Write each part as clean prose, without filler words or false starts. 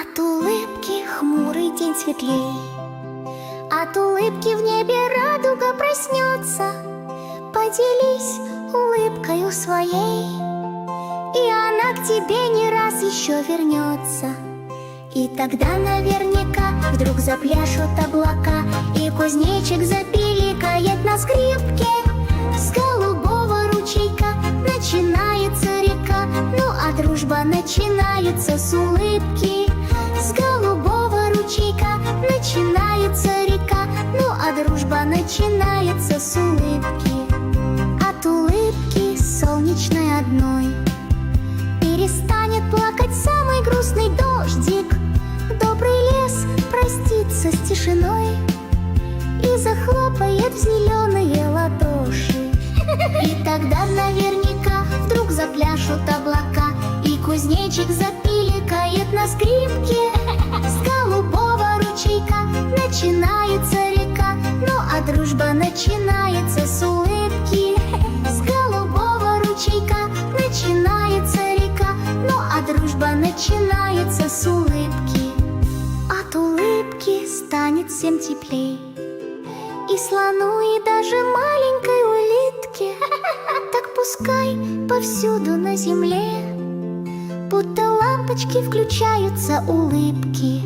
От улыбки хмурый день светлей, от улыбки в небе радуга проснется. Поделись улыбкою своей, и она к тебе не раз еще вернется. И тогда наверняка вдруг запляшут облака, и кузнечик запиликает на скрипке. С голубого ручейка начинается река, ну а дружба начинается с улыбки. С голубого ручейка начинается река, ну а дружба начинается с улыбки. От улыбки солнечной одной перестанет плакать самый грустный дождик. Добрый лес простится с тишиной и захлопает в зеленые ладоши. И тогда наверняка вдруг запляшут облака, и кузнечик запиликает на скрипке. С голубого ручейка начинается река, ну а дружба начинается с улыбки. С голубого ручейка начинается река, ну а дружба начинается с улыбки. От улыбки станет всем теплей, и слону, и даже маленькой улитке. Так пускай повсюду на земле будто лампочки включаются улыбки.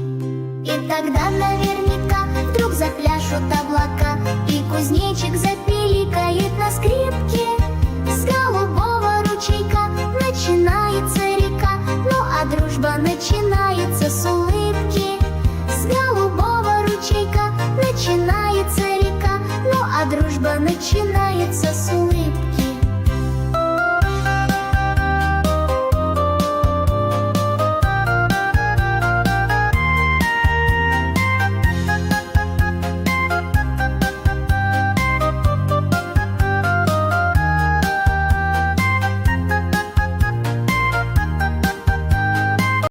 И тогда наверняка вдруг запляшут облака, и кузнечик запиликает на скрипке. С голубого ручейка начинается река, ну а дружба начинается с улыбки. С голубого ручейка начинается река, ну а дружба начинается